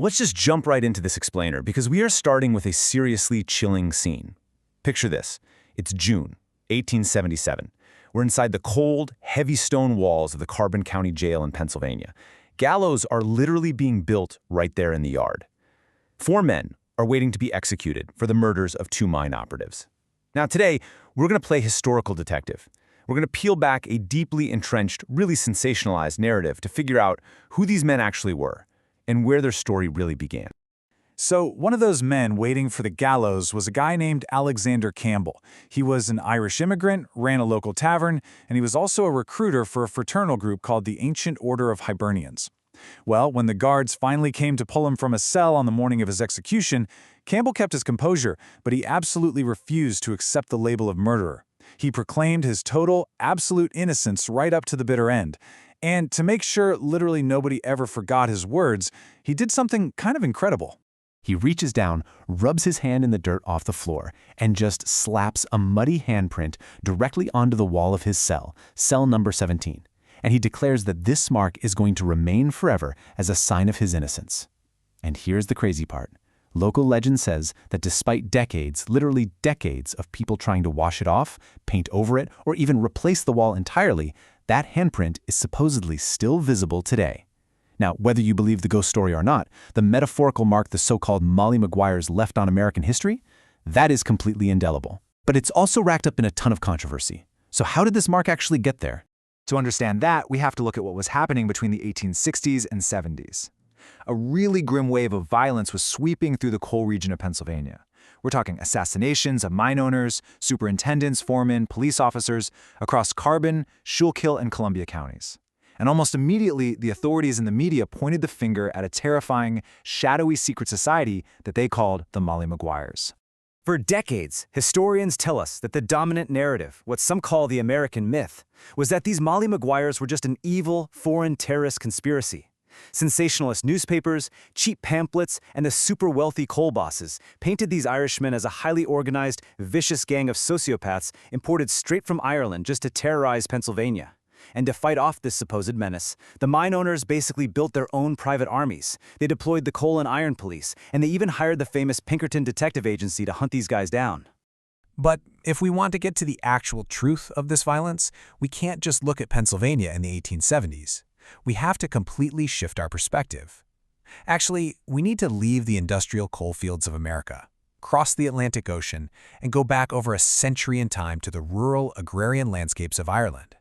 Let's just jump right into this explainer because we are starting with a seriously chilling scene. Picture this. It's June, 1877. We're inside the cold, heavy stone walls of the Carbon County Jail in Pennsylvania. Gallows are literally being built right there in the yard. 4 men are waiting to be executed for the murders of 2 mine operatives. Now today, we're going to play historical detective. We're going to peel back a deeply entrenched, really sensationalized narrative to figure out who these men actually were and where their story really began. So, one of those men waiting for the gallows was a guy named Alexander Campbell. He was an Irish immigrant, ran a local tavern, and he was also a recruiter for a fraternal group called the Ancient Order of Hibernians. Well, when the guards finally came to pull him from a cell on the morning of his execution, Campbell kept his composure, but he absolutely refused to accept the label of murderer. He proclaimed his total, absolute innocence right up to the bitter end. And to make sure literally nobody ever forgot his words, he did something kind of incredible. He reaches down, rubs his hand in the dirt off the floor, and just slaps a muddy handprint directly onto the wall of his cell, cell number 17. And he declares that this mark is going to remain forever as a sign of his innocence. And here's the crazy part. Local legend says that despite decades, literally decades, of people trying to wash it off, paint over it, or even replace the wall entirely, that handprint is supposedly still visible today. Now, whether you believe the ghost story or not, the metaphorical mark the so-called Molly Maguires left on American history, that is completely indelible. But it's also racked up in a ton of controversy. So how did this mark actually get there? To understand that, we have to look at what was happening between the 1860s and 70s. A really grim wave of violence was sweeping through the coal region of Pennsylvania. We're talking assassinations of mine owners, superintendents, foremen, police officers across Carbon, Schuylkill, and Columbia counties. And almost immediately, the authorities and the media pointed the finger at a terrifying, shadowy secret society that they called the Molly Maguires. For decades, historians tell us that the dominant narrative, what some call the American myth, was that these Molly Maguires were just an evil, foreign terrorist conspiracy. Sensationalist newspapers, cheap pamphlets, and the super-wealthy coal bosses painted these Irishmen as a highly organized, vicious gang of sociopaths imported straight from Ireland just to terrorize Pennsylvania. And to fight off this supposed menace, the mine owners basically built their own private armies. They deployed the coal and iron police, and they even hired the famous Pinkerton Detective Agency to hunt these guys down. But if we want to get to the actual truth of this violence, we can't just look at Pennsylvania in the 1870s. We have to completely shift our perspective. Actually, we need to leave the industrial coal fields of America, cross the Atlantic Ocean, and go back over a century in time to the rural agrarian landscapes of Ireland.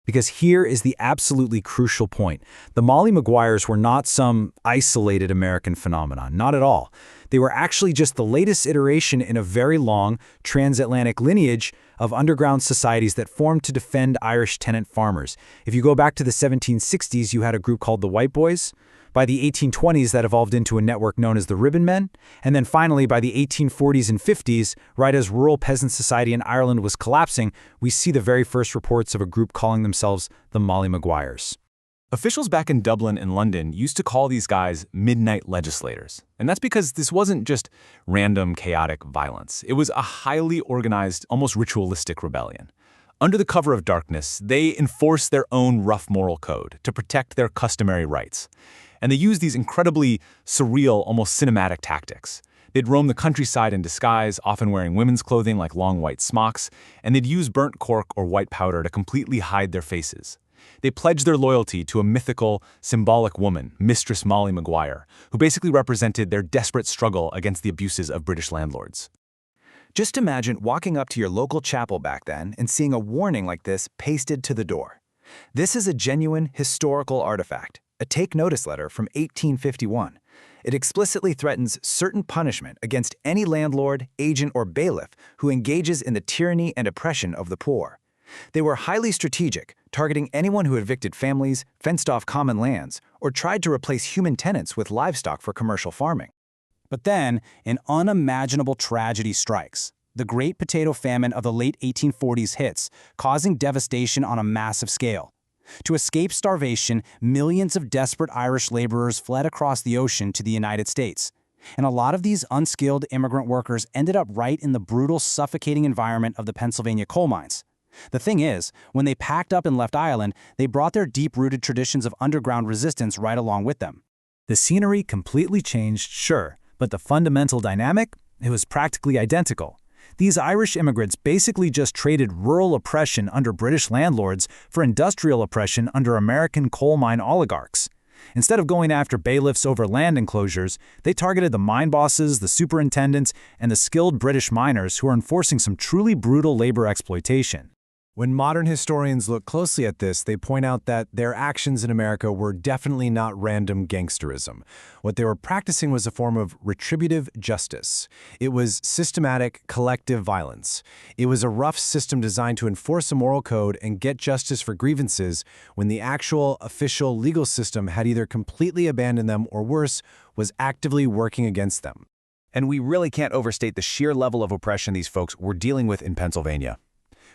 Because here is the absolutely crucial point. The Molly Maguires were not some isolated American phenomenon, not at all. They were actually just the latest iteration in a very long transatlantic lineage of underground societies that formed to defend Irish tenant farmers. If you go back to the 1760s, you had a group called the White Boys. By the 1820s, that evolved into a network known as the Ribbon Men. And then finally, by the 1840s and 50s, right as rural peasant society in Ireland was collapsing, we see the very first reports of a group calling themselves the Molly Maguires. Officials back in Dublin and London used to call these guys midnight legislators. And that's because this wasn't just random, chaotic violence. It was a highly organized, almost ritualistic rebellion. Under the cover of darkness, they enforced their own rough moral code to protect their customary rights. And they used these incredibly surreal, almost cinematic tactics. They'd roam the countryside in disguise, often wearing women's clothing like long white smocks, and they'd use burnt cork or white powder to completely hide their faces. They pledged their loyalty to a mythical, symbolic woman, Mistress Molly Maguire, who basically represented their desperate struggle against the abuses of British landlords. Just imagine walking up to your local chapel back then and seeing a warning like this pasted to the door. This is a genuine historical artifact, a take-notice letter from 1851. It explicitly threatens certain punishment against any landlord, agent, or bailiff who engages in the tyranny and oppression of the poor. They were highly strategic, targeting anyone who evicted families, fenced off common lands, or tried to replace human tenants with livestock for commercial farming. But then, an unimaginable tragedy strikes. The Great Potato Famine of the late 1840s hits, causing devastation on a massive scale. To escape starvation, millions of desperate Irish laborers fled across the ocean to the United States. And a lot of these unskilled immigrant workers ended up right in the brutal, suffocating environment of the Pennsylvania coal mines. The thing is, when they packed up and left Ireland, they brought their deep-rooted traditions of underground resistance right along with them. The scenery completely changed, sure, but the fundamental dynamic, it was practically identical. These Irish immigrants basically just traded rural oppression under British landlords for industrial oppression under American coal mine oligarchs. Instead of going after bailiffs over land enclosures, they targeted the mine bosses, the superintendents, and the skilled British miners who are enforcing some truly brutal labor exploitation. When modern historians look closely at this, they point out that their actions in America were definitely not random gangsterism. What they were practicing was a form of retributive justice. It was systematic, collective violence. It was a rough system designed to enforce a moral code and get justice for grievances when the actual, official legal system had either completely abandoned them or worse, was actively working against them. And we really can't overstate the sheer level of oppression these folks were dealing with in Pennsylvania.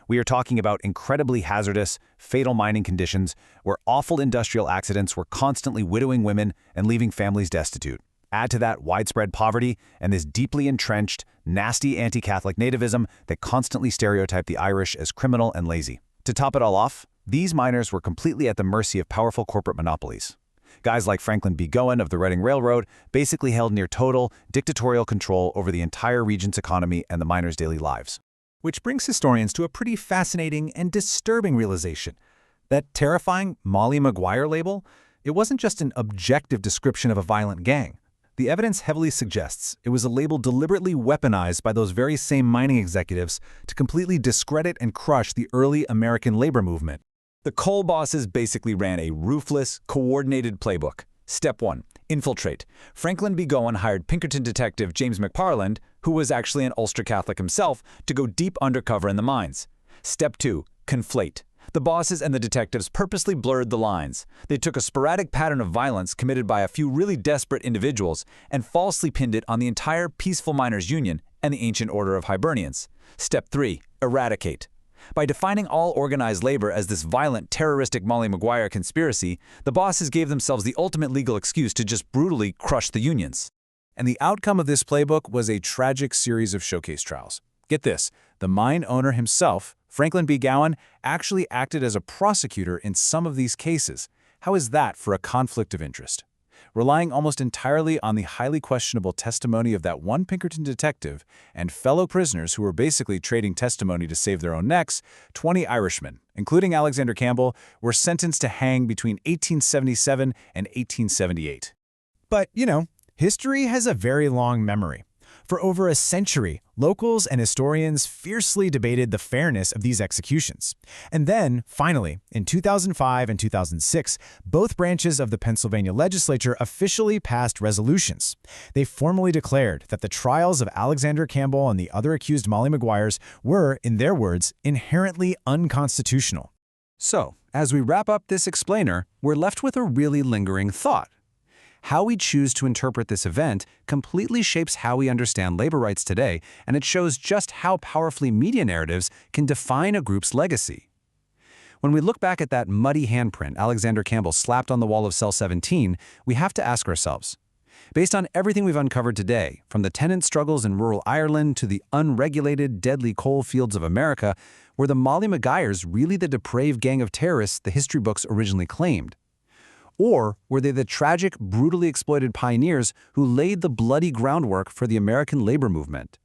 We are talking about incredibly hazardous, fatal mining conditions where awful industrial accidents were constantly widowing women and leaving families destitute. Add to that widespread poverty and this deeply entrenched, nasty anti-Catholic nativism that constantly stereotyped the Irish as criminal and lazy. To top it all off, these miners were completely at the mercy of powerful corporate monopolies. Guys like Franklin B. Gowen of the Reading Railroad basically held near total, dictatorial control over the entire region's economy and the miners' daily lives. Which brings historians to a pretty fascinating and disturbing realization. That terrifying Molly Maguire label, it wasn't just an objective description of a violent gang. The evidence heavily suggests it was a label deliberately weaponized by those very same mining executives to completely discredit and crush the early American labor movement. The coal bosses basically ran a ruthless, coordinated playbook. Step 1. Infiltrate. Franklin B. Gowen hired Pinkerton detective James McParlan, who was actually an Ulster Catholic himself, to go deep undercover in the mines. Step 2. Conflate. The bosses and the detectives purposely blurred the lines. They took a sporadic pattern of violence committed by a few really desperate individuals and falsely pinned it on the entire Peaceful Miners' Union and the Ancient Order of Hibernians. Step 3. Eradicate. By defining all organized labor as this violent, terroristic Molly Maguire conspiracy, the bosses gave themselves the ultimate legal excuse to just brutally crush the unions. And the outcome of this playbook was a tragic series of showcase trials. Get this, the mine owner himself, Franklin B. Gowen, actually acted as a prosecutor in some of these cases. How is that for a conflict of interest? Relying almost entirely on the highly questionable testimony of that one Pinkerton detective and fellow prisoners who were basically trading testimony to save their own necks, 20 Irishmen, including Alexander Campbell, were sentenced to hang between 1877 and 1878. But, history has a very long memory. For over a century, locals and historians fiercely debated the fairness of these executions. And then, finally, in 2005 and 2006, both branches of the Pennsylvania legislature officially passed resolutions. They formally declared that the trials of Alexander Campbell and the other accused Molly Maguires were, in their words, inherently unconstitutional. So, as we wrap up this explainer, we're left with a really lingering thought. How we choose to interpret this event completely shapes how we understand labor rights today, and it shows just how powerfully media narratives can define a group's legacy. When we look back at that muddy handprint Alexander Campbell slapped on the wall of cell 17, we have to ask ourselves, based on everything we've uncovered today, from the tenant struggles in rural Ireland to the unregulated, deadly coal fields of America, were the Molly Maguires really the depraved gang of terrorists the history books originally claimed? Or were they the tragic, brutally exploited pioneers who laid the bloody groundwork for the American labor movement?